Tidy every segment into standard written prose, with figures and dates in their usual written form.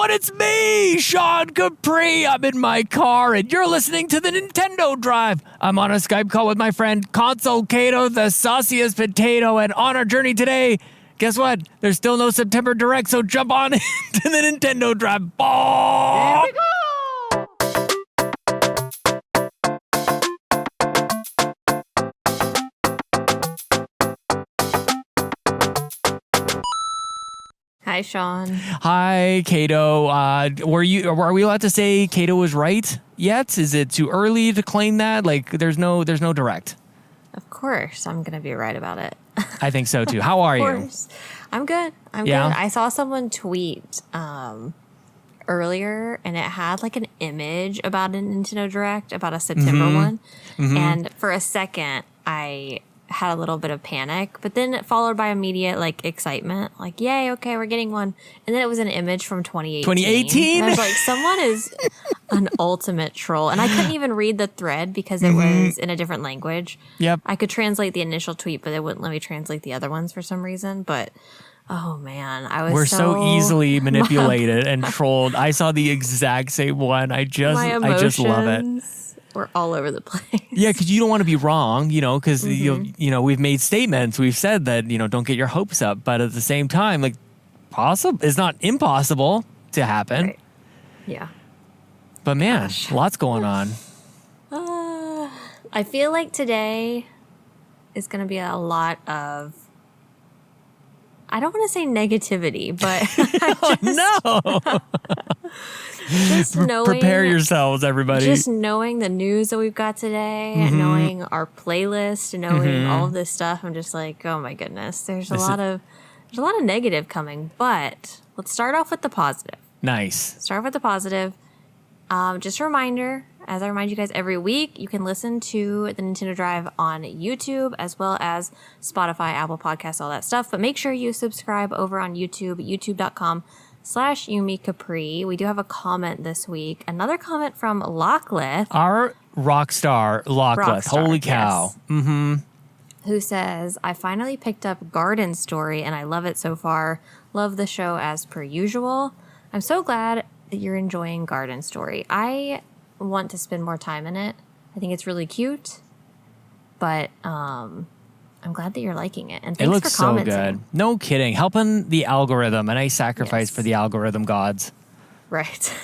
everyone, it's me, Sean Capri. I'm in my car, and you're listening to the Nintendo Drive. I'm on a Skype call with my friend Console Caito, the sauciest potato, and on our journey today, guess what? There's still no September Direct, so jump on into the Nintendo Drive. Ball! Here we go! Hi, Sean. Hi, Caito. Are we allowed to say Caito was right yet? Is it too early to claim that? Like, there's no Direct. Of course, I'm going to be right about it. I think so too. How are you? I'm good. I'm good. I saw someone tweet earlier, and it had like an image about a Nintendo Direct, about a September one. Mm-hmm. And for a second, I had a little bit of panic, but then followed by immediate like excitement, like, yay, okay, we're getting one. And then it was an image from 2018. 2018? I was like, someone is an ultimate troll. And I couldn't even read the thread because it was in a different language. Yep. I could translate the initial tweet, but it wouldn't let me translate the other ones for some reason. But oh man, we're so easily manipulated and trolled. I saw the exact same one. I just love it. We're all over the place. Yeah, because you don't want to be wrong, because we've made statements. We've said that don't get your hopes up, but at the same time, like, possible, it's not impossible to happen. Right. Yeah. But man, lots going on. I feel like today is going to be a lot of, I don't want to say negativity, but no. Just knowing, prepare yourselves, everybody. Just knowing the news that we've got today, and knowing our playlist, and knowing all of this stuff, I'm just like, oh my goodness, there's a lot of negative coming. But let's start off with the positive. Nice. Start with the positive. Just a reminder, as I remind you guys every week, you can listen to the Nintendo Drive on YouTube as well as Spotify, Apple Podcasts, all that stuff. But make sure you subscribe over on YouTube, youtube.com/Yumi Capri. We do have a comment this week. Another comment from Lockleth. Our rock star, Lockleth. Holy cow. Yes. Mm-hmm. Who says, I finally picked up Garden Story and I love it so far. Love the show as per usual. I'm so glad that you're enjoying Garden Story. I want to spend more time in it. I think it's really cute. But I'm glad that you're liking it. And thanks it looks for commenting. So good. No kidding. Helping the algorithm. A nice sacrifice for the algorithm gods. Right.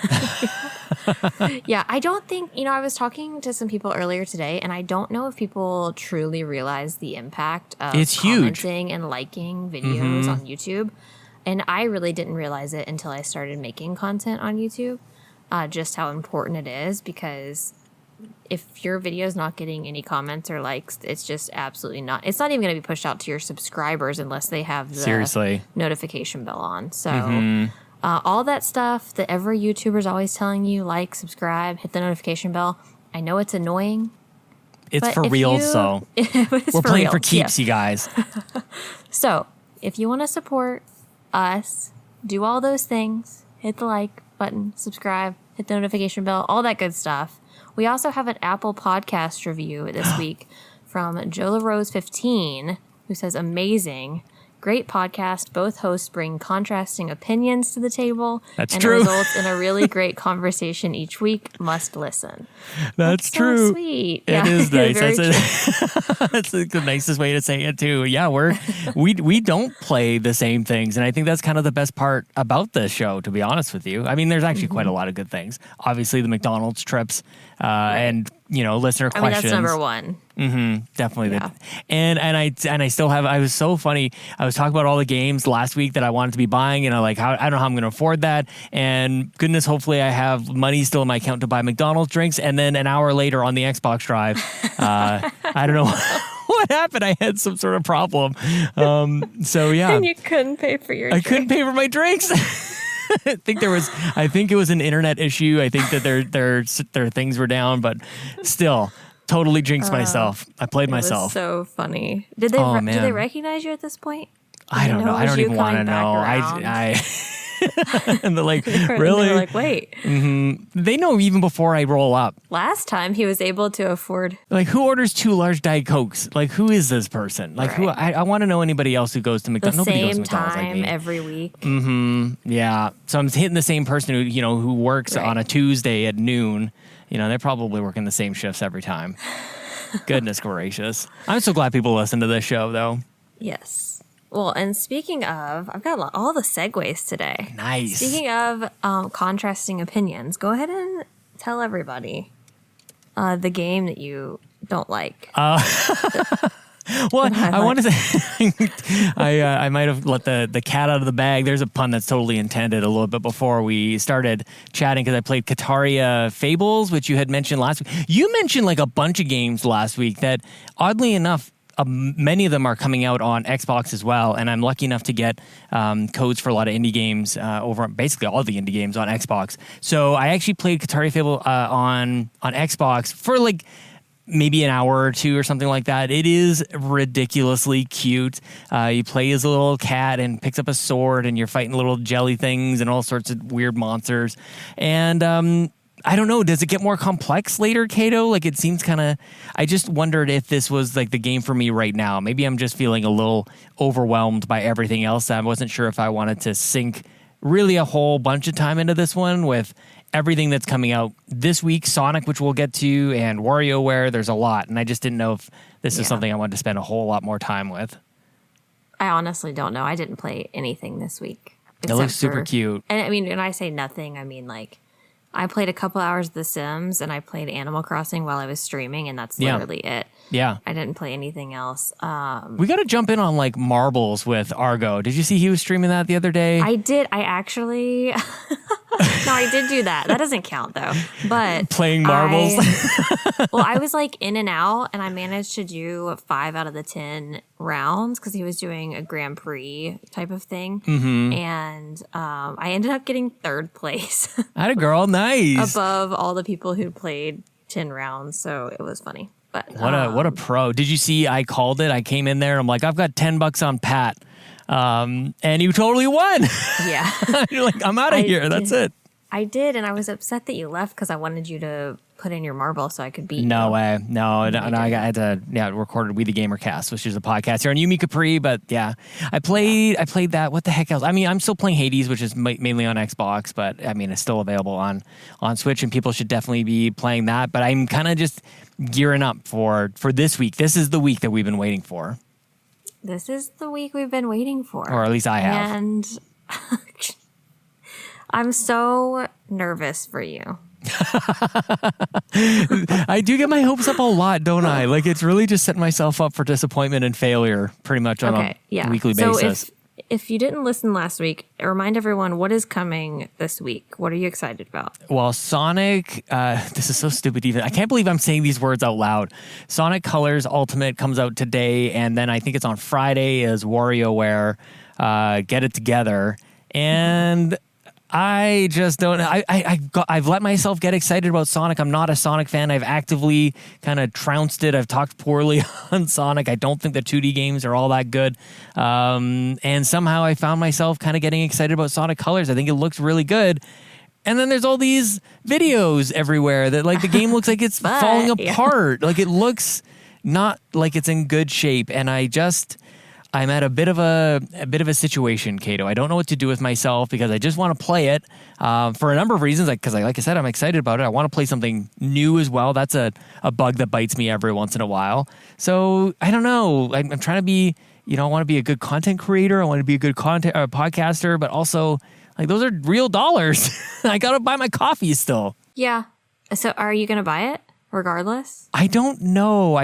Yeah, I don't think, I was talking to some people earlier today, and I don't know if people truly realize the impact of commenting and liking videos on YouTube. And I really didn't realize it until I started making content on YouTube, just how important it is, because if your video is not getting any comments or likes, it's just absolutely not. It's not even going to be pushed out to your subscribers unless they have the notification bell on. So all that stuff that every YouTuber is always telling you, like, subscribe, hit the notification bell. I know it's annoying. It's for real, so we're playing for keeps, you guys. So if you want to support us, do all those things. Hit the like button, subscribe, hit the notification bell, all that good stuff. We also have an Apple Podcast review this week from JolaRose15, who says, amazing. Great podcast. Both hosts bring contrasting opinions to the table. That's and true. It results in a really great conversation each week. Must listen. That's true. So sweet. It is nice. That's the nicest way to say it too. Yeah, we don't play the same things, and I think that's kind of the best part about this show, to be honest with you. I mean, there's actually quite a lot of good things. Obviously, the McDonald's trips, and listener questions. I mean, that's number one. Definitely. Yeah. And I still have, I was so funny. I was talking about all the games last week that I wanted to be buying, and I don't know how I'm going to afford that. And goodness, hopefully I have money still in my account to buy McDonald's drinks. And then an hour later on the Xbox Drive, I don't know what happened. I had some sort of problem. So yeah. And you couldn't pay for your drinks. I couldn't pay for my drinks. I think it was an internet issue. I think that their things were down, but still. Totally jinxed myself. I played myself. It was so funny. Did they recognize you at this point? I don't know. I don't even want to know. And they're like, really? They're like, wait. They know even before I roll up. Last time he was able to afford. Like, who orders 2 large Diet Cokes? Like, who is this person? Like, who? I want to know anybody else who goes to McDonald's. The Nobody goes to same McDonald's like time me. every week. Yeah. So I'm hitting the same person who works on a Tuesday at noon. They're probably working the same shifts every time. Goodness gracious. I'm so glad people listen to this show, though. Yes. Well, and speaking of, I've got all the segues today. Nice. Speaking of contrasting opinions, go ahead and tell everybody the game that you don't like. Well, I want to say, I might have let the cat out of the bag. There's a pun that's totally intended a little bit before we started chatting because I played Kataria Fables, which you had mentioned last week. You mentioned like a bunch of games last week that, oddly enough, many of them are coming out on Xbox as well, and I'm lucky enough to get codes for a lot of indie games over basically all the indie games on Xbox. So I actually played Kataria Fable on Xbox for like maybe an hour or two or something like that. It is ridiculously cute. You play as a little cat and picks up a sword and you're fighting little jelly things and all sorts of weird monsters. And I don't know, does it get more complex later, Caito? Like it seems kind of, I just wondered if this was like the game for me right now. Maybe I'm just feeling a little overwhelmed by everything else. I wasn't sure if I wanted to sink really a whole bunch of time into this one with everything that's coming out this week, Sonic, which we'll get to, and WarioWare. There's a lot, and I just didn't know if this is something I wanted to spend a whole lot more time with. I honestly don't know. I didn't play anything this week. It looks super cute. And I mean, when I say nothing, I mean like I played a couple hours of The Sims and I played Animal Crossing while I was streaming, and that's literally it. Yeah. I didn't play anything else. We got to jump in on like marbles with Argo. Did you see he was streaming that the other day? I did. I actually... No, I did do that. That doesn't count though. But playing marbles. I was like in and out, and I managed to do 5 out of the 10 rounds because he was doing a Grand Prix type of thing, and I ended up getting 3rd place. Atta girl, nice. Above all the people who played 10 rounds, so it was funny. But what a pro! Did you see? I called it. I came in there. And I'm like, I've got $10 on Pat. And you totally won. Yeah. You're like, I'm out of here. That's it. I did, and I was upset that you left because I wanted you to put in your marble so I could beat you. No way. No, I had to recorded We the Gamer Cast, which is a podcast here on Yumi Capri, but yeah. I played that. What the heck else? I mean, I'm still playing Hades, which is mainly on Xbox, but I mean, it's still available on Switch, and people should definitely be playing that. But I'm kind of just gearing up for this week. This is the week that we've been waiting for. This is the week we've been waiting for. Or at least I have. And I'm so nervous for you. I do get my hopes up a lot, don't I? Like, it's really just setting myself up for disappointment and failure pretty much on a weekly basis. So if you didn't listen last week, remind everyone what is coming this week. What are you excited about? Well, Sonic, this is so stupid even. I can't believe I'm saying these words out loud. Sonic Colors Ultimate comes out today, and then I think it's on Friday is WarioWare Get It Together. And I just don't know. I've let myself get excited about Sonic. I'm not a Sonic fan. I've actively kind of trounced it. I've talked poorly on Sonic. I don't think the 2D games are all that good. And somehow I found myself kind of getting excited about Sonic Colors. I think it looks really good. And then there's all these videos everywhere that like the game looks like it's falling apart. Like it looks not like it's in good shape. And I'm at a bit of a situation, Caito. I don't know what to do with myself because I just want to play it for a number of reasons. Like I said, I'm excited about it. I want to play something new as well. That's a bug that bites me every once in a while. So I don't know. I'm trying to be, I want to be a good content creator. I want to be a good podcaster, but also like those are real dollars. I got to buy my coffee still. Yeah. So are you going to buy it? Regardless? I don't know.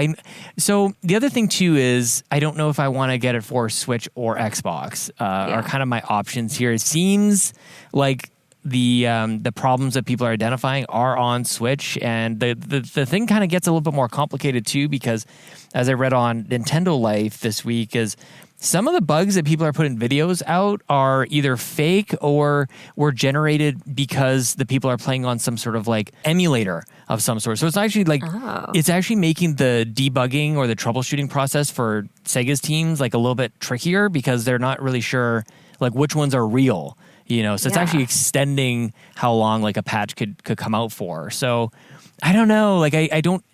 So the other thing too is I don't know if I want to get it for Switch or Xbox. Are kind of my options here. It seems like the problems that people are identifying are on Switch, and the thing kind of gets a little bit more complicated too because as I read on Nintendo Life this week is some of the bugs that people are putting videos out are either fake or were generated because the people are playing on some sort of like emulator of some sort. So it's actually like, it's actually making the debugging or the troubleshooting process for Sega's teams like a little bit trickier because they're not really sure like which ones are real. So it's actually extending how long like a patch could come out for. So I don't know. Like I don't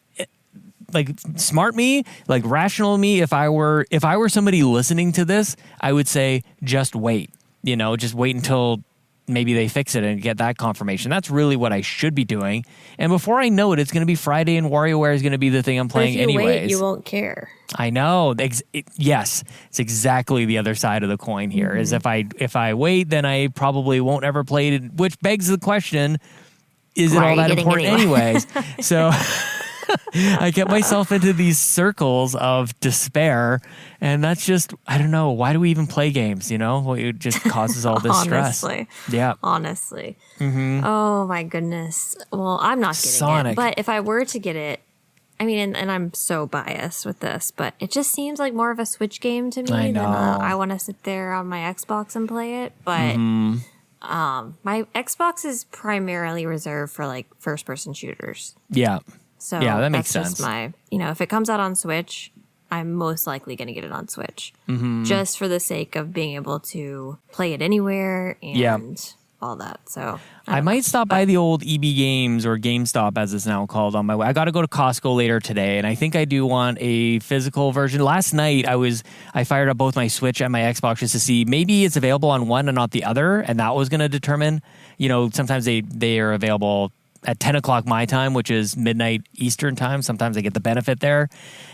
like smart me, like rational me. If I were somebody listening to this, I would say just wait. Just wait until maybe they fix it and get that confirmation. That's really what I should be doing. And before I know it, it's going to be Friday and WarioWare is going to be the thing I'm playing anyways. Wait, you won't care. I know. Yes, it's exactly the other side of the coin here. Is if I wait, then I probably won't ever play it, which begs the question, is it all that important anyways? So I get myself into these circles of despair, and that's just, I don't know, why do we even play games, Well, it just causes all this stress. Yeah. Honestly. Mm-hmm. Oh, my goodness. Well, I'm not getting Sonic. it, but if I were to get it, I mean, and I'm so biased with this, but it just seems like more of a Switch game to me than I want to sit there on my Xbox and play it, but my Xbox is primarily reserved for, like, first-person shooters. Yeah. So yeah, that makes that's sense. Just my, if it comes out on Switch, I'm most likely going to get it on Switch, just for the sake of being able to play it anywhere and all that. So I might stop by the old EB Games or GameStop, as it's now called, on my way. I got to go to Costco later today, and I think I do want a physical version. Last night, I fired up both my Switch and my Xbox just to see maybe it's available on one and not the other, and that was going to determine. Sometimes they are available at 10 o'clock my time, which is midnight Eastern time. Sometimes I get the benefit there,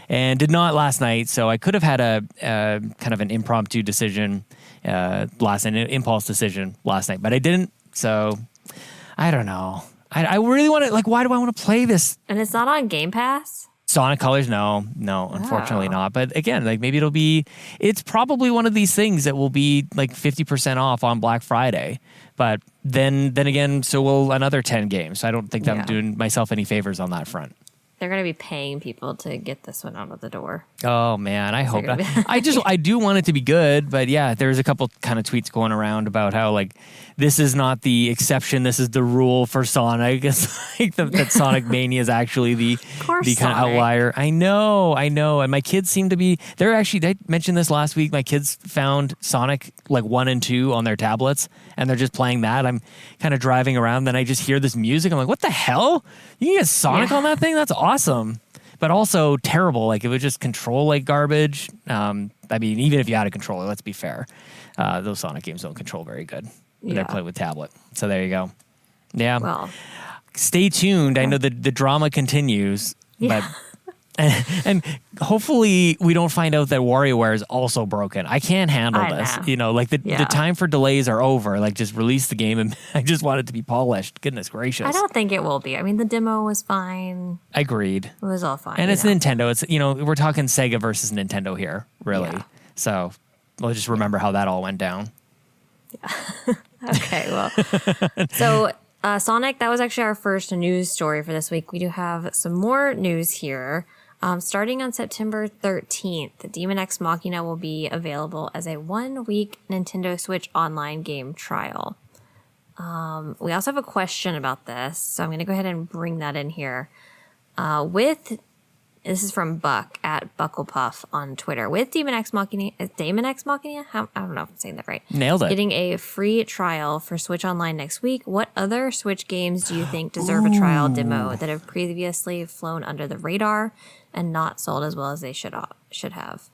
and did not last night. So I could have had a kind of an impromptu decision last night, an impulse decision last night, but I didn't. So I don't know. I really want to, like, why do I want to play this? And it's not on Game Pass? Sonic Colors? No, unfortunately not. But again, like maybe it's probably one of these things that will be like 50% off on Black Friday. But then again, so will another 10 games. So I don't think that I'm doing myself any favors on that front. They're going to be paying people to get this one out of the door. Oh, man, I hope not. I do want it to be good, but yeah, there's a couple kind of tweets going around about how, like, this is not the exception, this is the rule for Sonic. It's like that Sonic Mania is actually the kind of outlier. I know. And my kids seem to be, I mentioned this last week, my kids found Sonic, like, 1 and 2 on their tablets, and they're just playing that. I'm kind of driving around, then I just hear this music. I'm like, what the hell? You can get Sonic on that thing? That's awesome. But also terrible. Like, it would just control like garbage. I mean, even if you had a controller, let's be fair. Those Sonic games don't control very good. They're played with tablet. So there you go. Yeah. Well, stay tuned. I know the drama continues. Yeah. But and hopefully we don't find out that WarioWare is also broken. I can't handle this. Like the time for delays are over. Like, just release the game, and I just want it to be polished. Goodness gracious. I don't think it will be. I mean, the demo was fine. Agreed. It was all fine. And it's Nintendo. It's we're talking Sega versus Nintendo here, really. Yeah. So we'll just remember how that all went down. Yeah. Okay, well. So Sonic, that was actually our first news story for this week. We do have some more news here. Starting on September 13th, the Daemon X Machina will be available as a 1-week Nintendo Switch online game trial. We also have a question about this, so I'm going to go ahead and bring that in here. This is from Buck at Bucklepuff on Twitter. With Daemon X Machina? I don't know if I'm saying that right. Nailed it. Getting a free trial for Switch Online next week. What other Switch games do you think deserve a trial demo that have previously flown under the radar and not sold as well as they should have?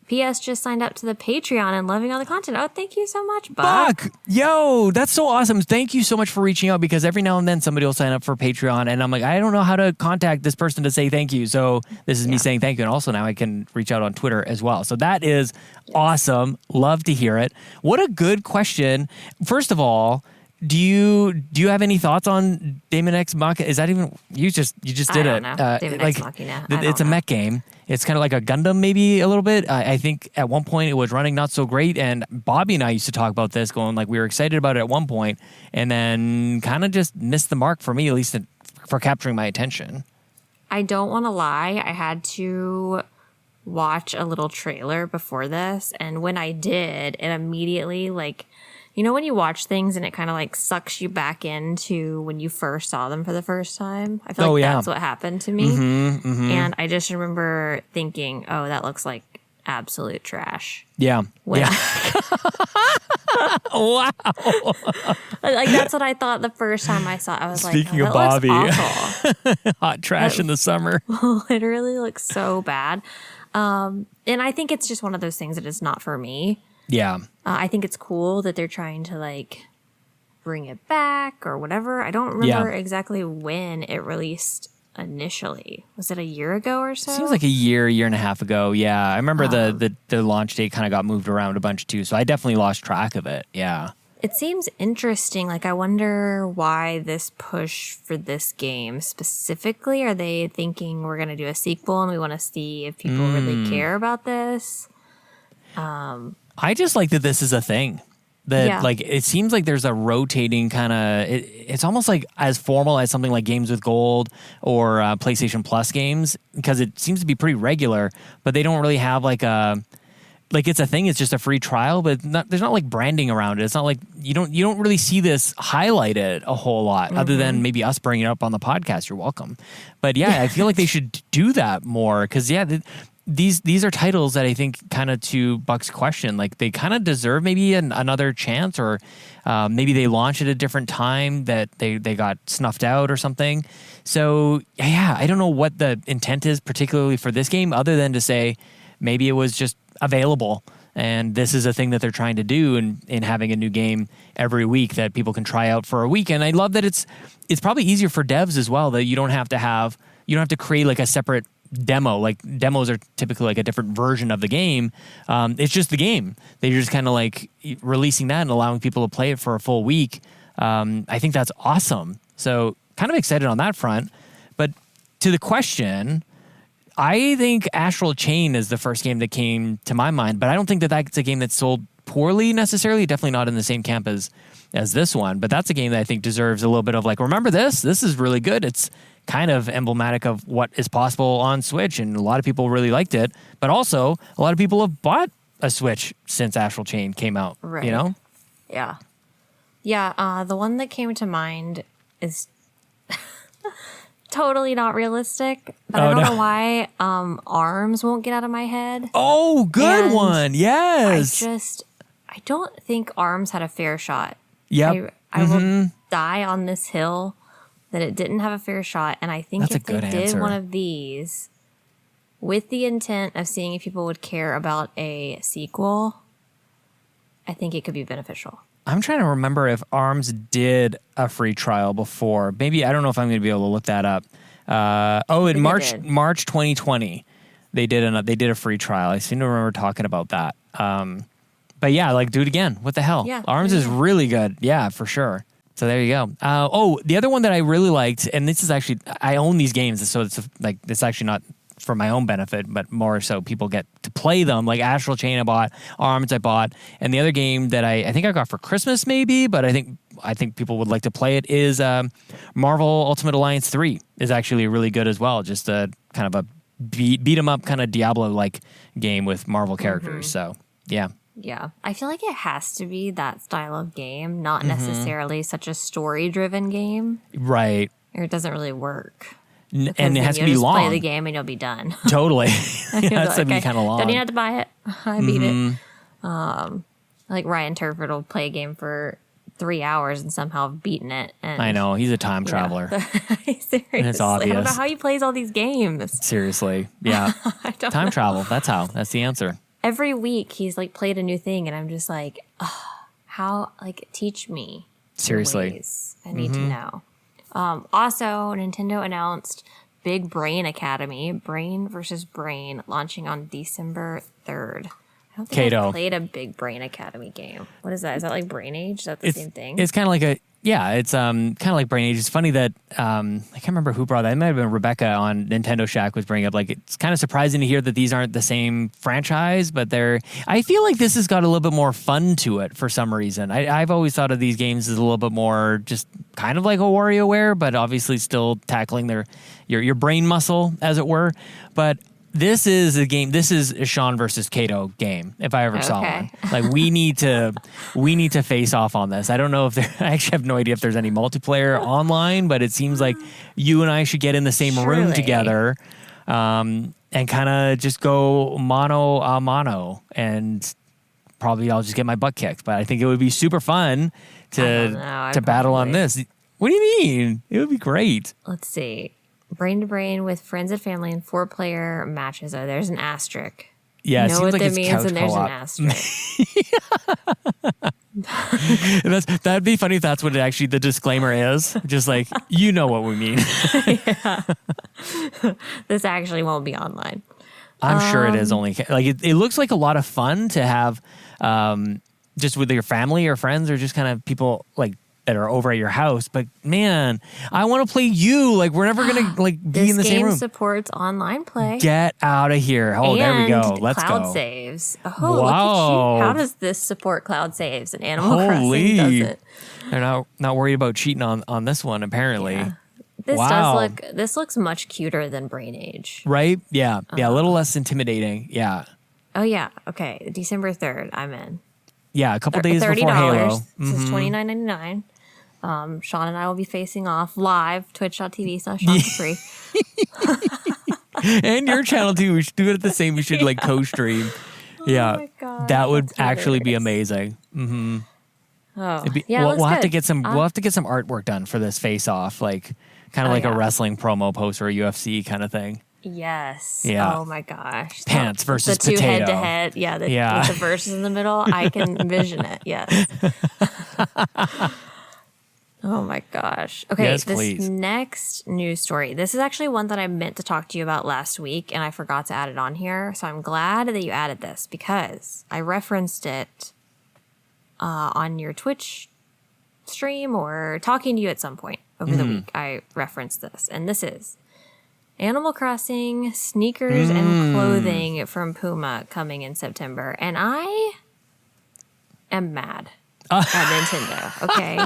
P.S. just signed up to the Patreon and loving all the content. Oh, thank you so much, Buck. Yo, that's so awesome. Thank you so much for reaching out, because every now and then somebody will sign up for Patreon, and I'm like, I don't know how to contact this person to say thank you. So this is me saying thank you. And also now I can reach out on Twitter as well. So that is awesome. Love to hear it. What a good question. First of all, do you have any thoughts on Daemon X Machina? Is that even you just did it? Daemon X Machina. It's a mech game. It's kind of like a Gundam, maybe a little bit. I think at one point it was running not so great, and Bobby and I used to talk about this, going like we were excited about it at one point, and then kind of just missed the mark for me, at least for capturing my attention. I don't want to lie. I had to watch a little trailer before this, and when I did, it immediately, like, when you watch things and it kind of like sucks you back into when you first saw them for the first time? I feel like that's what happened to me. And I just remember thinking, oh, that looks like absolute trash. Yeah. Wow. Like that's what I thought the first time I saw it. I was Speaking like, of Bobby, awful. hot trash in the summer. Literally looks so bad. And I think it's just one of those things that is not for me. Yeah. I think it's cool that they're trying to like bring it back or whatever. I don't remember exactly when it released initially. Was it a year ago or so? Seems like a year and a half ago. Yeah. I remember the launch date kind of got moved around a bunch too. So I definitely lost track of it. Yeah. It seems interesting. Like, I wonder why this push for this game specifically. Are they thinking we're going to do a sequel and we want to see if people really care about this? I just like that this is a thing. That like it seems like there's a rotating kind of it's almost like as formal as something like Games with Gold or PlayStation Plus games, because it seems to be pretty regular, but they don't really have like a it's a thing. It's just a free trial, but there's not like branding around it. It's not like you don't really see this highlighted a whole lot, other than maybe us bringing it up on the podcast. You're welcome, but I feel like they should do that more, because these are titles that I think, kind of to Buck's question, like they kind of deserve maybe another chance, or maybe they launched at a different time that they got snuffed out or something. So I don't know what the intent is particularly for this game, other than to say maybe it was just available and this is a thing that they're trying to do, in having a new game every week that people can try out for a week. And I love that it's probably easier for devs as well, that you don't have to create like a separate demo. Like demos are typically like a different version of the game. It's just the game. They're just kind of like releasing that and allowing people to play it for a full week. I think that's awesome. So kind of excited on that front. But to the question, I think Astral Chain is the first game that came to my mind, but I don't think that that's a game that's sold poorly necessarily. Definitely not in the same camp as this one, but that's a game that I think deserves a little bit of like, remember this? This is really good. It's kind of emblematic of what is possible on Switch, and a lot of people really liked it, but also a lot of people have bought a Switch since Astral Chain came out, right? You know? Yeah. The one that came to mind is totally not realistic, but I don't know why ARMS won't get out of my head. Oh, good one. Yes. I don't think ARMS had a fair shot. Yep. I will die on this hill that it didn't have a fair shot, and I think if they did one of these with the intent of seeing if people would care about a sequel, I think it could be beneficial. I'm trying to remember if ARMS did a free trial before. Maybe, I don't know if I'm going to be able to look that up. In March 2020, they did a free trial. I seem to remember talking about that. But yeah, like, do it again. What the hell? Yeah, ARMS is really good. Yeah, for sure. So there you go. The other one that I really liked, and this is actually, I own these games, so it's actually not for my own benefit, but more so people get to play them. Like Astral Chain I bought, ARMS I bought, and the other game that I think I got for Christmas maybe, but I think people would like to play it is Marvel Ultimate Alliance 3 is actually really good as well. Just a kind of a beat 'em up kind of Diablo-like game with Marvel characters. So yeah. Yeah, I feel like it has to be that style of game, not necessarily such a story-driven game. Right. Or it doesn't really work. And it has to be long. Play the game and you'll be done. Totally. It has to be kind of long. Don't even have to buy it. I beat it. Like Ryan Turford will play a game for 3 hours and somehow have beaten it. And, I know. He's a time traveler. Seriously. It's obvious. I don't know how he plays all these games. Seriously. Yeah. Time travel. That's how. That's the answer. Every week he's like played a new thing and I'm just like, how, like, teach me. Seriously. Ways. I need to know. Also, Nintendo announced Big Brain Academy, Brain versus Brain, launching on December 3rd. I don't think I've played a Big Brain Academy game. What is that? Is that like Brain Age? Is that the same thing? It's kind of like it's kind of like Brain Age. It's funny that I can't remember who brought that. It might have been Rebecca on Nintendo Shack was bringing up, like, it's kind of surprising to hear that these aren't the same franchise, but I feel like this has got a little bit more fun to it for some reason. I've always thought of these games as a little bit more just kind of like a WarioWare, but obviously still tackling your brain muscle, as it were. But this is a game. This is a Sean versus Caito game, if I ever saw one. Like, we need to face off on this. I don't know if I actually have no idea if there's any multiplayer online, but it seems like you and I should get in the same room together, and kind of just go mano a mano and probably I'll just get my butt kicked. But I think it would be super fun to battle on this. What do you mean? It would be great. Let's see. Brain to brain with friends and family in 4-player matches. Oh, there's an asterisk. Yeah, you know what that means, and there's an asterisk. That'd be funny if that's what the disclaimer is. Just like, you know what we mean. This actually won't be online. I'm sure it is only like it looks like a lot of fun to have just with your family or friends or just kind of people like that are over at your house. But man, I want to play you. Like we're never gonna like be in the same room. This game supports online play. Get out of here. Oh, and there we go. Let's cloud go. Saves. Oh, wow. Look at you. How does this support cloud saves? And Animal Crossing doesn't. They're not worried about cheating on this one, apparently. Yeah. This looks much cuter than Brain Age. Right? Yeah. Yeah, a little less intimidating. Yeah. Oh yeah. Okay. December 3rd, I'm in. Yeah, a couple days before Halo. This is $29.99. Sean and I will be facing off live, twitch.tv/Sean free. And your channel too. We should do it at the same. We should like co-stream. Yeah. Oh my God, that would actually be amazing. Mm-hmm. Oh, we'll have to get some. We'll have to get some artwork done for this face-off, like kind of a wrestling promo post or a UFC kind of thing. Yes. Yeah. Oh my gosh. Pants versus the two potato. head-to-head. Yeah. With the verses in the middle. I can envision it. Yes. Oh my gosh. Okay, yes, this please. Next news story. This is actually one that I meant to talk to you about last week, and I forgot to add it on here. So I'm glad that you added this because I referenced it on your Twitch stream or talking to you at some point over the week. I referenced this, and this is Animal Crossing sneakers and clothing from Puma coming in September, and I am mad. At Nintendo, okay?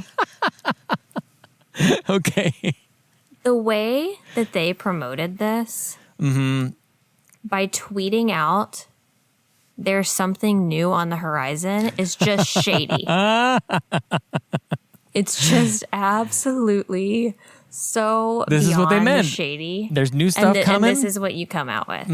Okay. The way that they promoted this by tweeting out there's something new on the horizon is just shady. It's just absolutely so this is what they meant. Shady. There's new stuff coming. And this is what you come out with.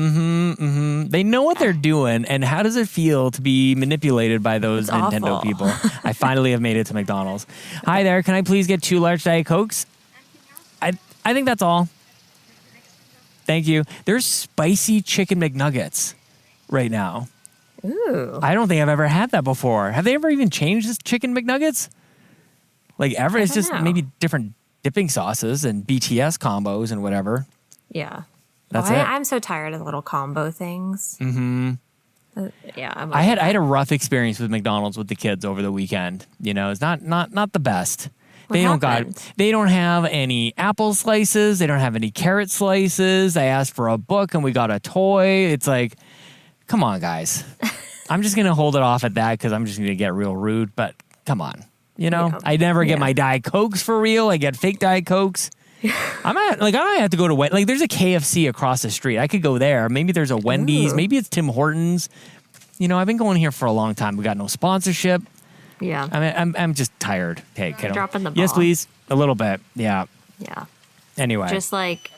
They know what they're doing, and how does it feel to be manipulated by those it's Nintendo awful. people? I finally have made it to McDonald's. Hi there, can I please get 2 large Diet Cokes? I think that's all. Thank you. There's spicy chicken McNuggets right now. Ooh. I don't think I've ever had that before. Have they ever even changed this chicken McNuggets? Like ever? It's just maybe different dipping sauces and BTS combos and whatever. Yeah. That's it. I'm so tired of the little combo things. Yeah. I had a rough experience with McDonald's with the kids over the weekend. You know, it's not the best. They don't have any apple slices. They don't have any carrot slices. I asked for a book and we got a toy. It's like, come on, guys. I'm just gonna hold it off at that because I'm just gonna get real rude. But come on. You know, I never get my Diet Cokes for real. I get fake Diet Cokes. I might have to go to there's a KFC across the street. I could go there. Maybe there's a Wendy's. Maybe it's Tim Hortons. You know, I've been going here for a long time. We got no sponsorship. Yeah. I mean, I'm just tired. Okay, kiddo. Dropping the ball. Yes, please. A little bit. Yeah. Yeah. Anyway. Just like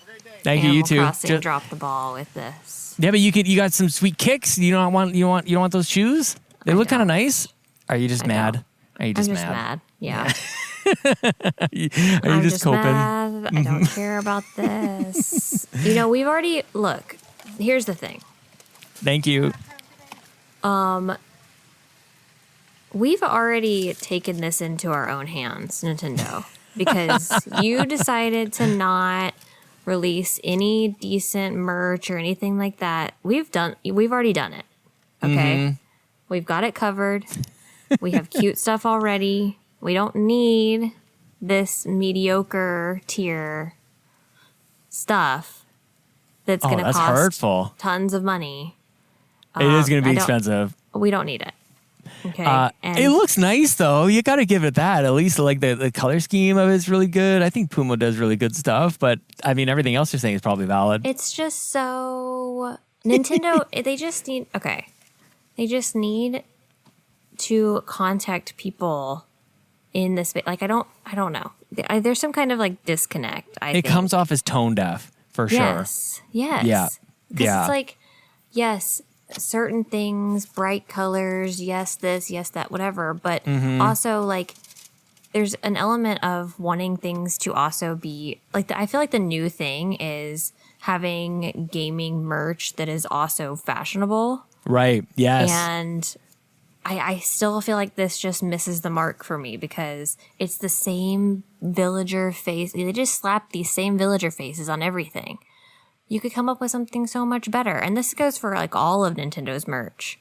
thank you. You too. Crossing dropped the ball with this. Yeah, but you got some sweet kicks. You don't want those shoes? They look kind of nice. Are you just mad? Are you just I'm mad? just mad. Yeah. Are you just coping? Mad. I don't care about this. You know, we've already look. Here's the thing. Thank you. We've already taken this into our own hands, Nintendo, because you decided to not release any decent merch or anything like that. We've already done it. Okay. We've got it covered. We have cute stuff already. We don't need this mediocre tier stuff that's going to cost hurtful. Tons of money. It is going to be expensive. We don't need it. Okay. It looks nice though. You got to give it that. At least like the color scheme of it's really good. I think Puma does really good stuff, but I mean everything else you're saying is probably valid. It's just so Nintendo. They just need to contact people in this. Like I don't know. There's some kind of like disconnect. I think it comes off as tone deaf for sure. Yes. Yeah. Because it's like, yes, certain things, bright colors, yes this, yes that, whatever, but also like there's an element of wanting things to also be like I feel like the new thing is having gaming merch that is also fashionable. Right. Yes. And I still feel like this just misses the mark for me because it's the same villager face. They just slap these same villager faces on everything. You could come up with something so much better. And this goes for like all of Nintendo's merch.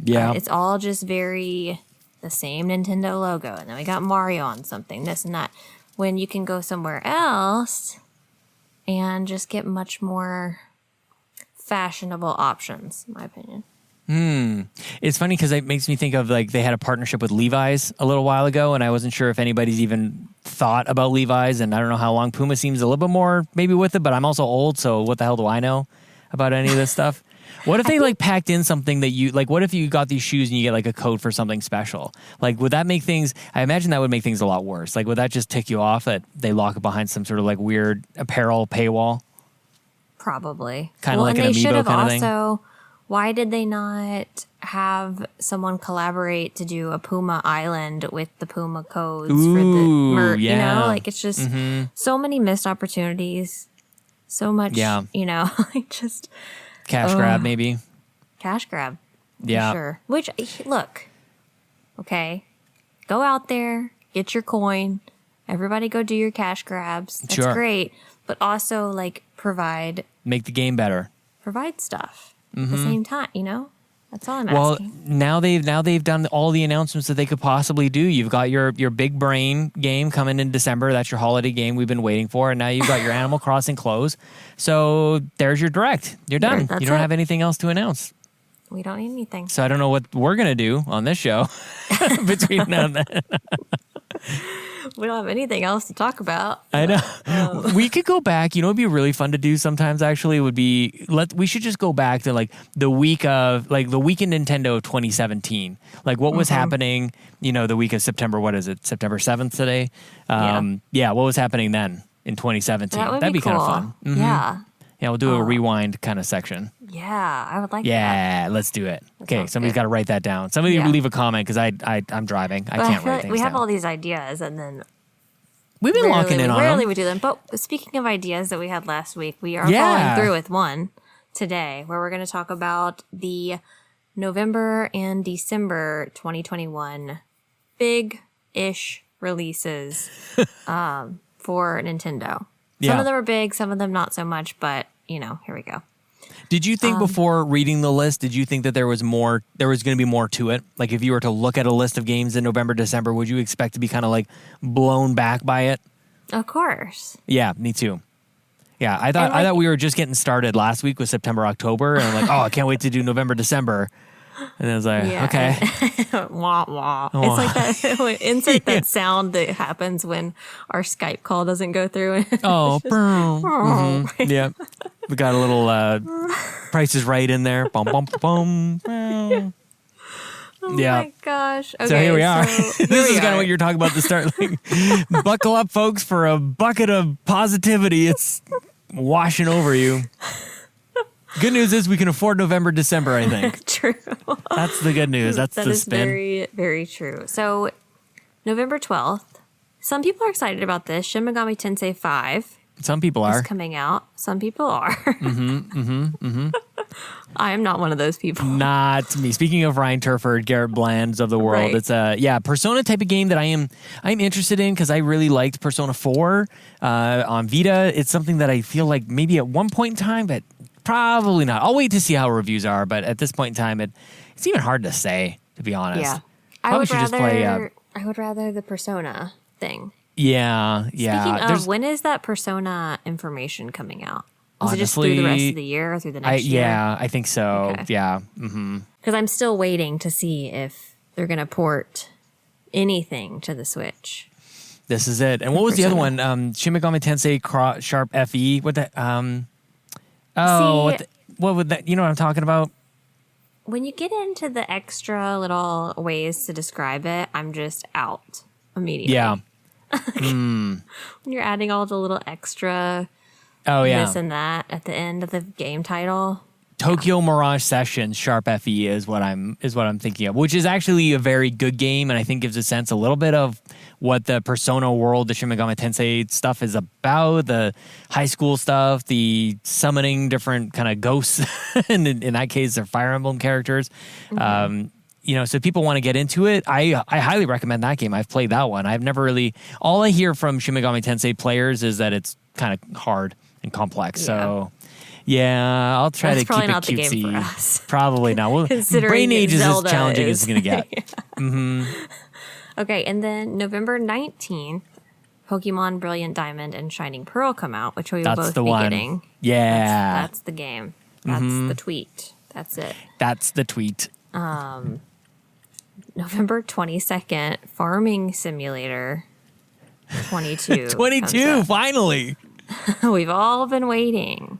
Yeah. It's all just very the same Nintendo logo. And then we got Mario on something, this and that. When you can go somewhere else and just get much more fashionable options, in my opinion. It's funny because it makes me think of like they had a partnership with Levi's a little while ago, and I wasn't sure if anybody's even thought about Levi's, and I don't know how long. Puma seems a little bit more maybe with it, but I'm also old, so what the hell do I know about any of this stuff? What if they like packed in something that you like? What if you got these shoes and you get like a code for something special? Like, would that make things? I imagine that would make things a lot worse. Like, would that just tick you off that they lock it behind some sort of like weird apparel paywall? Probably. Kind of like an Amiibo kind of thing. Why did they not have someone collaborate to do a Puma Island with the Puma codes for the merch? Yeah. You know, like it's just so many missed opportunities. So much, you know, like just cash grab, maybe. Cash grab. Yeah. Sure. Which, look, okay, go out there, get your coin. Everybody go do your cash grabs. That's great. But also, like, make the game better. Provide stuff. At the same time, you know? That's all I'm asking. Well, now they've done all the announcements that they could possibly do. You've got your big brain game coming in December. That's your holiday game we've been waiting for. And now you've got your Animal Crossing close. So there's your Direct. You're done. You don't have anything else to announce. We don't need anything. So I don't know what we're going to do on this show between now and then. We don't have anything else to talk about. I know. We could go back. You know, it'd be really fun to do sometimes. Actually, would be we should just go back to like the week in Nintendo of 2017. Like what was happening? You know, the week of September. What is it? September 7th today. Yeah. What was happening then in 2017? That'd be cool. Kind of fun. Yeah. Yeah, we'll do a rewind kind of section. Yeah, I would like that. Yeah, let's do it. Okay, somebody's got to write that down. Somebody leave a comment because I'm driving. I can't write things down. We have all these ideas and then we've been locking in on them. Rarely we do them. But speaking of ideas that we had last week, we are following through with one today where we're going to talk about the November and December 2021 big-ish releases for Nintendo. Some of them are big, some of them not so much, but, you know, here we go. Did you think before reading the list, did you think that there was going to be more to it? Like if you were to look at a list of games in November, December, would you expect to be kind of like blown back by it? Of course. Yeah, me too. Yeah, I thought we were just getting started last week with September, October, and I'm like, oh, I can't wait to do November, December. And I was like, okay. Wah, wah. It's like that, insert that sound that happens when our Skype call doesn't go through. Yeah. We got a little Price is Right in there. Bum, bum, bum. Oh my gosh. Okay, so here we are. This is kind of what you're talking about at the start. Like, buckle up, folks, for a bucket of positivity. It's washing over you. Good news is we can afford November, December, I think. True. That's the good news. That's the spin. That is very, very true. So, November 12th, some people are excited about this. Shin Megami Tensei 5. Some people are. Is coming out. Some people are. I am not one of those people. Not me. Speaking of Ryan Turford, Garrett Blands of the world, it's a Persona type of game that I'm interested in because I really liked Persona 4 on Vita. It's something that I feel like maybe at one point in time, but probably not. I'll wait to see how reviews are, but at this point in time, it's even hard to say, to be honest. Yeah, I would rather the Persona thing. Yeah. Speaking of, when is that Persona information coming out? Is it just through the rest of the year or through the next year? Yeah, I think so. Okay. Yeah. Because I'm still waiting to see if they're going to port anything to the Switch. This is it. And what was the other one? Shin Megami Tensei Sharp FE. What the? What would that? You know what I'm talking about? When you get into the extra little ways to describe it, I'm just out immediately. Yeah. When you're adding all the little extra this and that at the end of the game title. Tokyo Mirage Sessions Sharp FE is what I'm thinking of, which is actually a very good game, and I think gives a sense a little bit of what the Persona world, the Shin Megami Tensei stuff is about, the high school stuff, the summoning different kind of ghosts, and in that case, they're Fire Emblem characters. So people want to get into it. I highly recommend that game. I've played that one. I've never really. All I hear from Shin Megami Tensei players is that it's kind of hard and complex. Yeah. So. Yeah, I'll try to keep it cutesy. Not the game for us. Probably not. Well, Brain Age is as challenging as it's going to get. Yeah. Okay, and then November 19th, Pokemon Brilliant Diamond and Shining Pearl come out, which we will both be getting. Yeah. That's the game. That's the tweet. That's it. That's the tweet. November 22nd, Farming Simulator 22. 22, finally. We've all been waiting.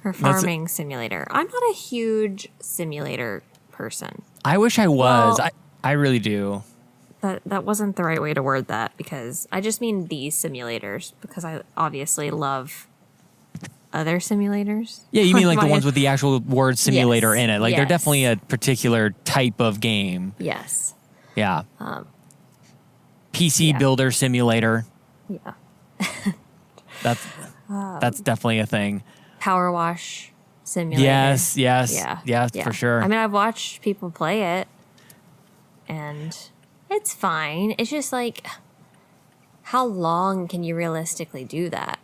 For Farming Simulator. I'm not a huge simulator person. I wish I was. Well, I really do. That wasn't the right way to word that, because I just mean these simulators, because I obviously love other simulators. Yeah, you mean like the ones with the actual word simulator in it. Like they're definitely a particular type of game. Yes. Yeah. PC Builder Simulator. Yeah. That's definitely a thing. Power Wash Simulator. Yes, for sure. I mean, I've watched people play it, and it's fine. It's just like, how long can you realistically do that?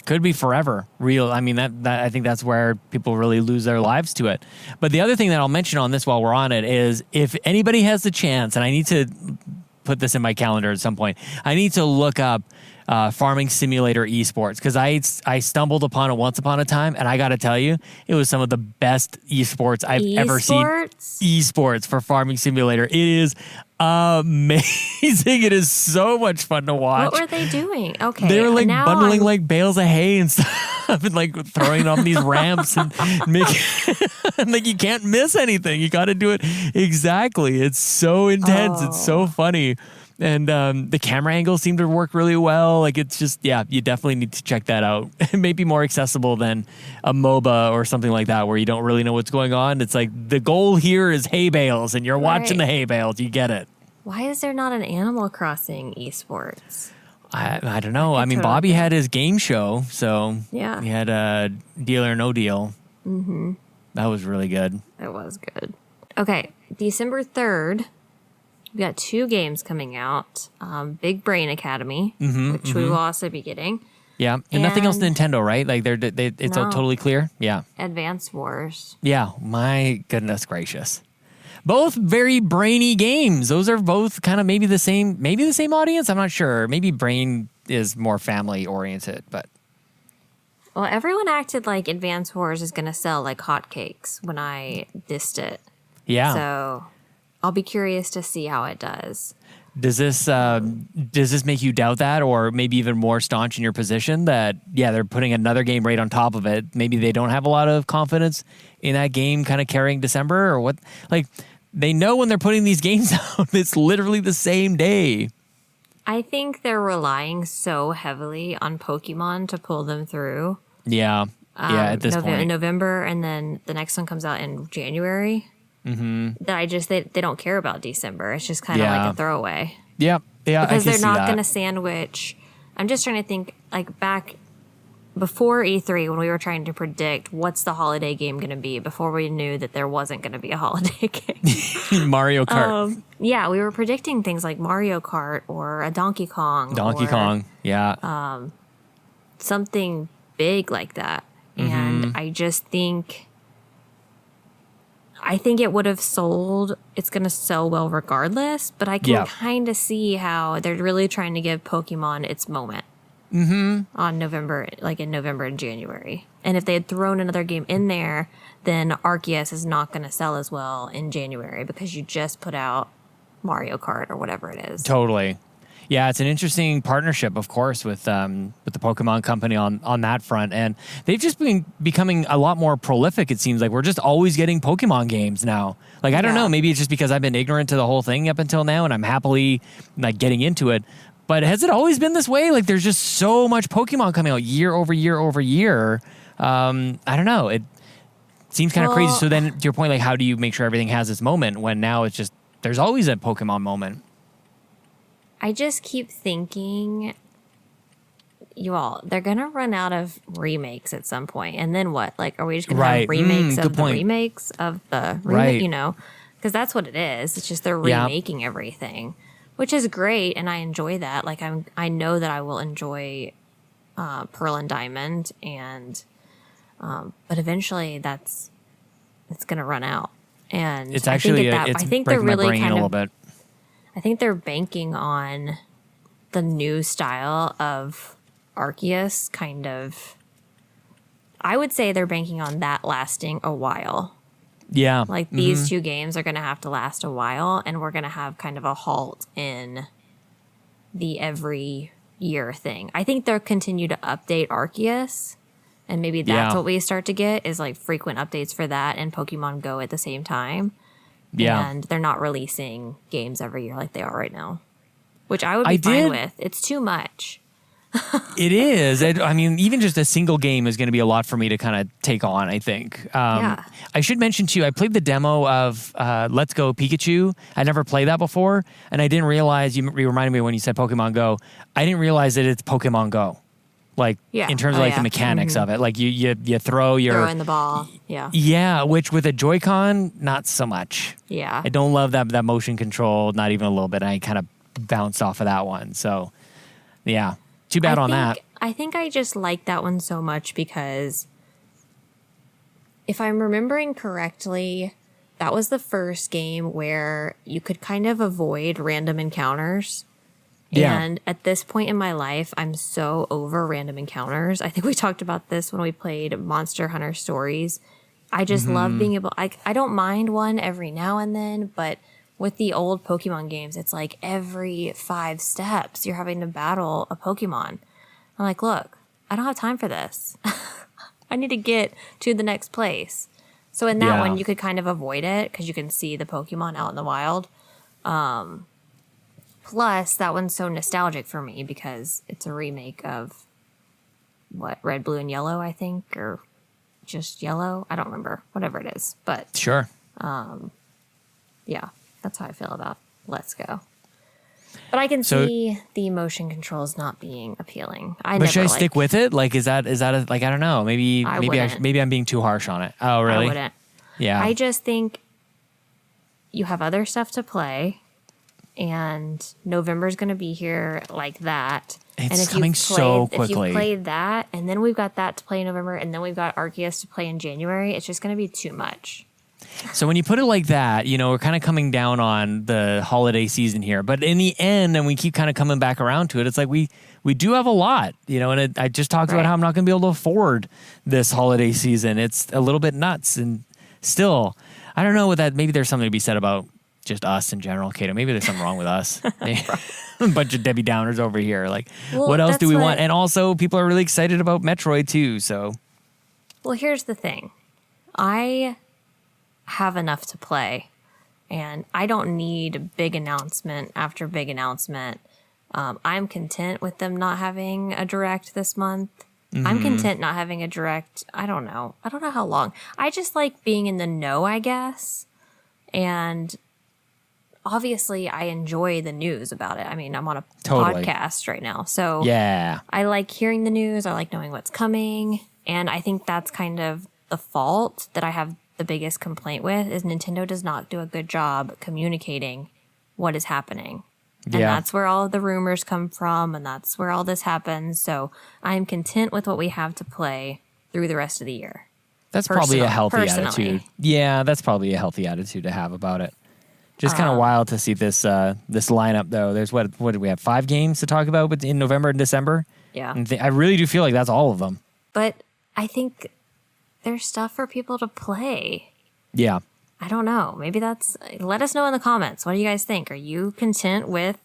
Could be forever. I mean, that I think that's where people really lose their lives to it. But the other thing that I'll mention on this while we're on it is, if anybody has the chance, and I need to put this in my calendar at some point, I need to look up Farming Simulator esports, because I stumbled upon it once upon a time, and I got to tell you, it was some of the best esports I've ever seen. Esports for Farming Simulator. It is amazing. It is so much fun to watch. What were they doing? Okay, they were like bundling like bales of hay and stuff, and like throwing on these ramps and making and like you can't miss anything. You got to do it exactly. It's so intense. It's so funny. And the camera angles seem to work really well. Like, it's just, you definitely need to check that out. It may be more accessible than a MOBA or something like that, where you don't really know what's going on. It's like, the goal here is hay bales, and you're watching the hay bales. You get it. Why is there not an Animal Crossing esports? I don't know. I mean, Bobby had his game show, so he had a Deal or No Deal. Mm-hmm. That was really good. It was good. Okay, December 3rd. We got 2 games coming out. Big Brain Academy, which we will also be getting. Yeah, and nothing else Nintendo, right? Like it's all totally clear. Yeah. Advance Wars. Yeah, my goodness gracious. Both very brainy games. Those are both kind of maybe the same audience. I'm not sure. Maybe Brain is more family oriented, but. Well, everyone acted like Advance Wars is going to sell like hotcakes when I dissed it. Yeah. So I'll be curious to see how it does. Does this make you doubt that, or maybe even more staunch in your position that, they're putting another game right on top of it? Maybe they don't have a lot of confidence in that game kind of carrying December, or what? Like, they know when they're putting these games out, it's literally the same day. I think they're relying so heavily on Pokemon to pull them through. Yeah. At this point. In November, and then the next one comes out in January. Mm-hmm. That they don't care about December. It's just kind of like a throwaway. Yep. Yeah, because they're not going to sandwich. I'm just trying to think, like, back before E3 when we were trying to predict what's the holiday game going to be, before we knew that there wasn't going to be a holiday game. Mario Kart. We were predicting things like Mario Kart or a Donkey Kong. Yeah. Something big like that. And I just think it would have sold. It's going to sell well regardless, but I can kind of see how they're really trying to give Pokemon its moment on November, like in November and January. And if they had thrown another game in there, then Arceus is not going to sell as well in January because you just put out Mario Kart or whatever it is. Totally. Yeah, it's an interesting partnership, of course, with the Pokemon Company on that front. And they've just been becoming a lot more prolific, it seems like. We're just always getting Pokemon games now. Like, I don't know, maybe it's just because I've been ignorant to the whole thing up until now, and I'm happily, like, getting into it. But has it always been this way? Like, there's just so much Pokemon coming out year over year over year. I don't know. seems kind of crazy. So then, to your point, like, how do you make sure everything has its moment when now it's just there's always a Pokemon moment? I just keep thinking, they're gonna run out of remakes at some point, and then what? Like, are we just gonna have remakes of the remakes of the remake? You know, because that's what it is. It's just they're remaking everything, which is great, and I enjoy that. Like, I know that I will enjoy Pearl and Diamond, and but eventually it's gonna run out, and it's actually I think they're really kind of a little bit. I think they're banking on the new style of Arceus, kind of. I would say they're banking on that lasting a while. Yeah. Like, these two games are going to have to last a while, and we're going to have kind of a halt in the every year thing. I think they'll continue to update Arceus, and maybe that's what we start to get is like frequent updates for that and Pokemon Go at the same time. Yeah. And they're not releasing games every year like they are right now, which I would be fine with. It's too much. It is. I mean, even just a single game is going to be a lot for me to kind of take on, I think. I should mention, too, I played the demo of Let's Go Pikachu. I never played that before, and I didn't realize, you reminded me when you said Pokemon Go, I didn't realize that it's Pokemon Go. Like, in terms of, like, the mechanics of it. Like, you throw your... Throw in the ball, Yeah, which with a Joy-Con, not so much. Yeah. I don't love that motion control, not even a little bit. I kind of bounced off of that one. So, yeah. Too bad on that. I think I just like that one so much because if I'm remembering correctly, that was the first game where you could kind of avoid random encounters. Yeah. And at this point in my life, I'm so over random encounters. I think we talked about this when we played Monster Hunter Stories. I just love being able... I don't mind one every now and then, but with the old Pokemon games, it's like every 5 steps, you're having to battle a Pokemon. I'm like, look, I don't have time for this. I need to get to the next place. So in that one, you could kind of avoid it because you can see the Pokemon out in the wild. Plus, that one's so nostalgic for me because it's a remake of, Red, Blue, and Yellow, I think, or just Yellow? I don't remember. Whatever it is. But sure. Yeah, that's how I feel about Let's Go. But I can see the motion controls not being appealing. But should I stick with it? Like, is that I don't know. Maybe I'm being too harsh on it. Oh, really? I wouldn't. Yeah. I just think you have other stuff to play, and November's going to be here like that. It's coming so quickly. If you played that, and then we've got that to play in November, and then we've got Arceus to play in January, it's just going to be too much. So when you put it like that, we're kind of coming down on the holiday season here. But in the end, and we keep kind of coming back around to it, it's like we do have a lot, and I just talked about how I'm not going to be able to afford this holiday season. It's a little bit nuts. And still, I don't know what that, maybe there's something to be said about just us in general, Caito. Maybe there's something wrong with us. A bunch of Debbie Downers over here. Like, what else do we want? And also, people are really excited about Metroid too, so. Well, here's the thing. I have enough to play, and I don't need big announcement after big announcement. I'm content with them not having a direct this month. I'm content not having a direct. I don't know how long. I just like being in the know, I guess. And obviously I enjoy the news about it. I mean, I'm on a podcast right now, so yeah, I like hearing the news. I like knowing what's coming, and I think that's kind of the fault that I have. The biggest complaint with is Nintendo does not do a good job communicating what is happening. And that's where all of the rumors come from, and that's where all this happens. So I'm content with what we have to play through the rest of the year. That's probably a healthy attitude. Yeah, that's probably a healthy attitude to have about it. Just kind of wild to see this lineup, though. There's what do we have, 5 games to talk about in November and December? Yeah. And I really do feel like that's all of them. But I think there's stuff for people to play. Yeah. I don't know. Maybe let us know in the comments. What do you guys think? Are you content with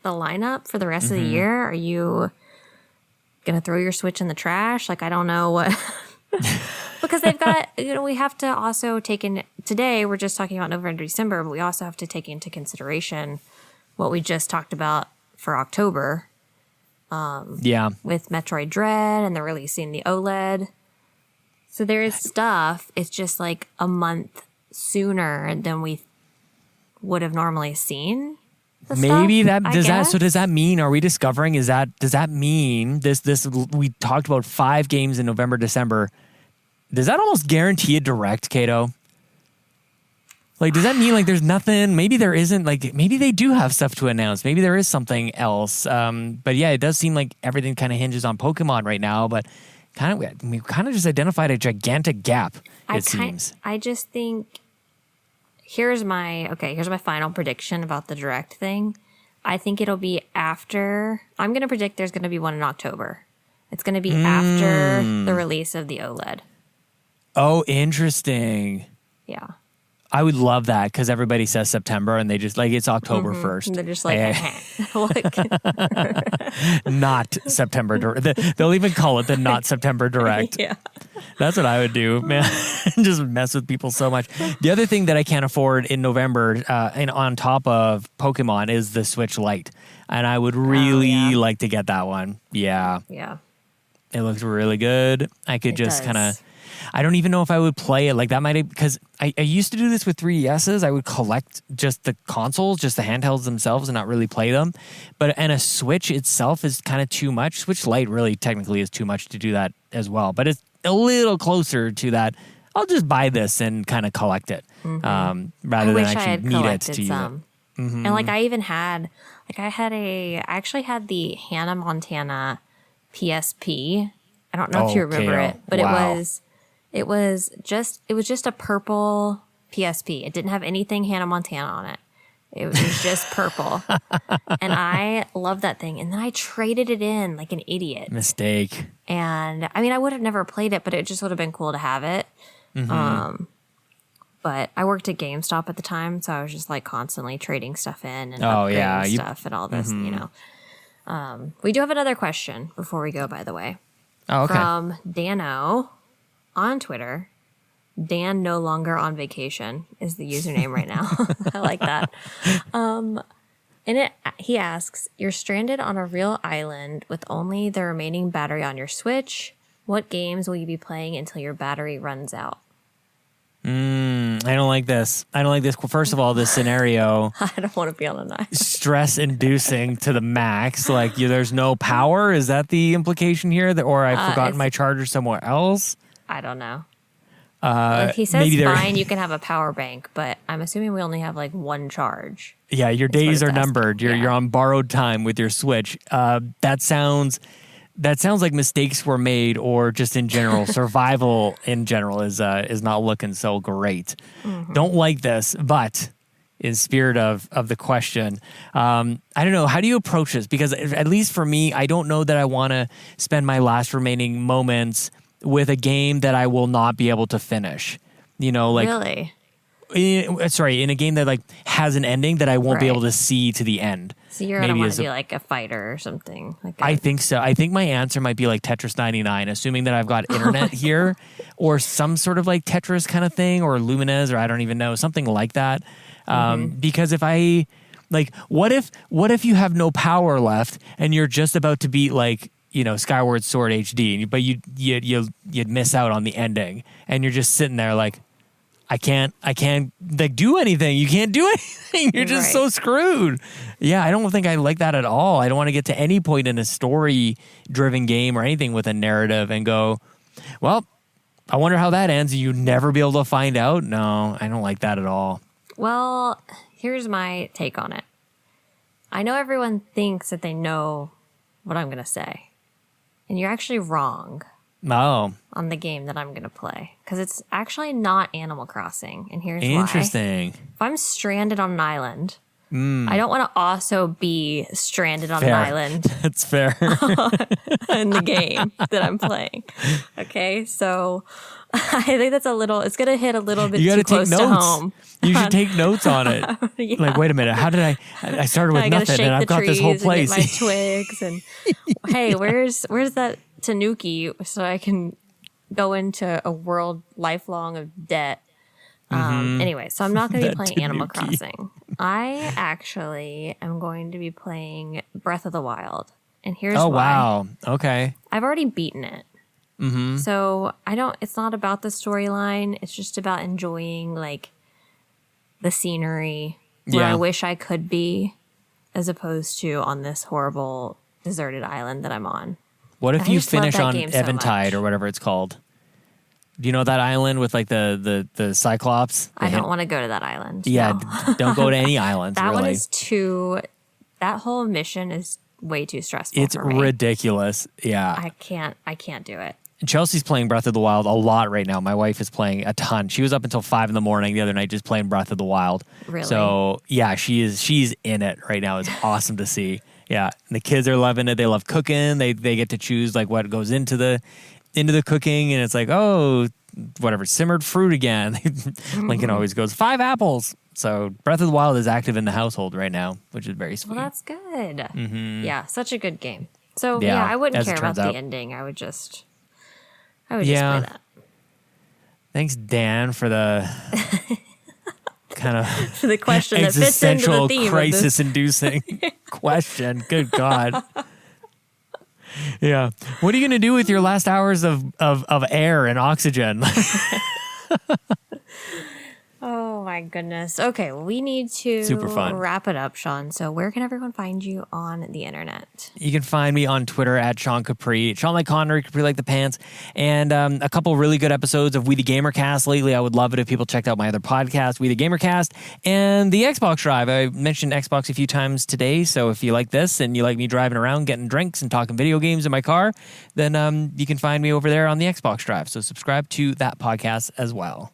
the lineup for the rest of the year? Are you going to throw your Switch in the trash? Like, I don't know what. Because they've got, we have to also take in, today we're just talking about November and December, but we also have to take into consideration what we just talked about for October. With Metroid Dread, and they're releasing the OLED. So there is stuff. It's just like a month sooner than we would have normally seen. Maybe that does that. So does that mean? Are we discovering? Does that mean this? We talked about 5 games in November, December. Does that almost guarantee a direct, Caito? Like, does that mean like there's nothing? Maybe there isn't. Like, maybe they do have stuff to announce. Maybe there is something else. But yeah, it does seem like everything kind of hinges on Pokemon right now. But we kind of just identified a gigantic gap. It seems. I just think. Here's my final prediction about the direct thing. I think it'll be after. I'm going to predict there's going to be one in October. It's going to be after the release of the OLED. Oh, interesting. Yeah. I would love that because everybody says September and they just like it's October 1st. They're just like, not September. They'll even call it the not September Direct. Yeah. That's what I would do, man. Just mess with people so much. The other thing that I can't afford in November, and on top of Pokemon, is the Switch Lite. And I would really like to get that one. Yeah. Yeah. It looks really good. I could just kind of... I don't even know if I would play it like that. Because I used to do this with 3DSs. I would collect just the consoles, just the handhelds themselves, and not really play them. And a Switch itself is kind of too much. Switch Lite really technically is too much to do that as well. But it's a little closer to that. I'll just buy this and kind of collect it rather than actually need it to use it. And like I even had, I actually had the Hannah Montana PSP. I don't know if you remember it, but it was just a purple PSP. It didn't have anything Hannah Montana on it. It was just purple. And I loved that thing. And then I traded it in like an idiot. Mistake. And I mean, I would have never played it, but it just would have been cool to have it. But I worked at GameStop at the time, so I was just like constantly trading stuff in and upgrading stuff and all this, you know. We do have another question before we go, by the way. Oh, okay. From Dano on Twitter. Dan no longer on vacation is the username right now. I like that. He asks, you're stranded on a real island with only the remaining battery on your Switch. What games will you be playing until your battery runs out? I don't like this. First of all, this scenario. I don't want to be on an island. Stress-inducing to the max. Like, there's no power? Is that the implication here? Or I've forgotten my charger somewhere else? I don't know. He says fine, you can have a power bank, but I'm assuming we only have like one charge. Yeah, your days are numbered. You're on borrowed time with your Switch. That sounds like mistakes were made, or just in general, survival in general is not looking so great. Don't like this, but in spirit of the question, I don't know. How do you approach this? Because at least for me, I don't know that I want to spend my last remaining moments with a game that I will not be able to finish. You know, like really. In a game that like has an ending that I won't be able to see to the end. So you're gonna want to be like a fighter or something. I think so. I think my answer might be like Tetris 99, assuming that I've got internet here, or some sort of like Tetris kind of thing, or Lumines, or I don't even know, something like that. Because if I like, what if you have no power left and you're just about to beat like, you know, Skyward Sword HD, but you'd miss out on the ending, and you're just sitting there like, I can't like do anything. You can't do anything. You're just so screwed. Yeah, I don't think I like that at all. I don't want to get to any point in a story-driven game or anything with a narrative and go, well, I wonder how that ends. And you'd never be able to find out. No, I don't like that at all. Well, here's my take on it. I know everyone thinks that they know what I'm going to say. And you're actually wrong. Oh. On the game that I'm going to play. Because it's actually not Animal Crossing. And here's Interesting. why. If I'm stranded on an island, I don't want to also be stranded on an island. That's fair. In the game that I'm playing. Okay, so I think that's it's going to hit a little bit too close to home. You should take notes on it. Yeah. Like, wait a minute, how did I started with nothing and I've got this whole place. And get my twigs and hey, where's that Tanuki so I can go into a world lifelong of debt. Anyway, so I'm not going to be playing Animal Crossing. I actually am going to be playing Breath of the Wild. And here's why. Oh, wow. Okay. I've already beaten it. Mm-hmm. So it's not about the storyline. It's just about enjoying like the scenery where I wish I could be, as opposed to on this horrible deserted island that I'm on. What if you finish on Eventide or whatever it's called? Do you know that island with like the Cyclops? I don't want to go to that island. Yeah, no. Don't go to any islands. That really. one is too. That whole mission is way too stressful. It's for me. ridiculous. Yeah, I can't do it. Chelsea's playing Breath of the Wild a lot right now. My wife is playing a ton. She was up until 5 a.m. the other night just playing Breath of the Wild. Really? So yeah, she's in it right now. It's awesome to see. Yeah, and the kids are loving it. They love cooking. They get to choose like what goes into the cooking, and it's like, oh, whatever, simmered fruit again. Lincoln always goes 5 apples. So Breath of the Wild is active in the household right now, which is very sweet. Well, that's good. Mm-hmm. Yeah, such a good game. So yeah I wouldn't care about the ending. I would just play that. Thanks, Dan, for the kind of for the question that fits into the theme crisis-inducing question. Good God. Yeah. What are you going to do with your last hours of air and oxygen? Oh my goodness. Okay, well, we need to wrap it up, Sean. So where can everyone find you on the internet? You can find me on Twitter at Sean Capri. Sean like Connery, Capri like the pants. And a couple really good episodes of We the Gamercast lately. I would love it if people checked out my other podcast, We the Gamercast, and the Xbox Drive. I mentioned Xbox a few times today, so if you like this and you like me driving around, getting drinks and talking video games in my car, then you can find me over there on the Xbox Drive. So subscribe to that podcast as well.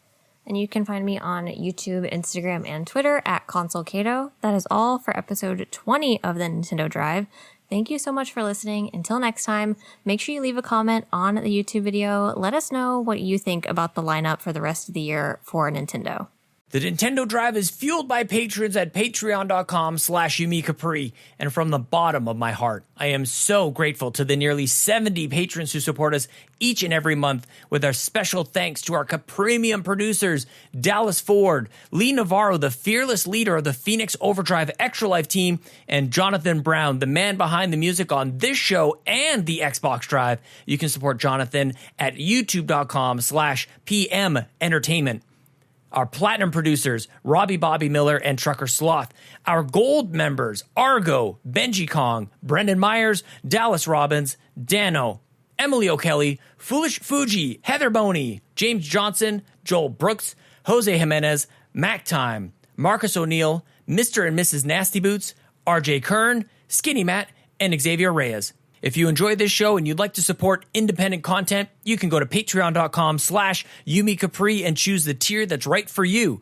And you can find me on YouTube, Instagram, and Twitter at Console Caito. That is all for episode 20 of the Nintendo Drive. Thank you so much for listening. Until next time, make sure you leave a comment on the YouTube video. Let us know what you think about the lineup for the rest of the year for Nintendo. The Nintendo Drive is fueled by patrons at patreon.com/YumiCapri. And from the bottom of my heart, I am so grateful to the nearly 70 patrons who support us each and every month, with our special thanks to our Capremium producers, Dallas Ford, Lee Navarro, the fearless leader of the Phoenix Overdrive Extra Life team, and Jonathan Brown, the man behind the music on this show and the Xbox Drive. You can support Jonathan at youtube.com/PM Entertainment. Our platinum producers, Robbie Bobby Miller and Trucker Sloth. Our gold members, Argo, Benji Kong, Brendan Myers, Dallas Robbins, Dano, Emily O'Kelly, Foolish Fuji, Heather Boney, James Johnson, Joel Brooks, Jose Jimenez, Mac Time, Marcus O'Neill, Mr. and Mrs. Nasty Boots, RJ Kern, Skinny Matt, and Xavier Reyes. If you enjoyed this show and you'd like to support independent content, you can go to patreon.com/YumiCapri and choose the tier that's right for you.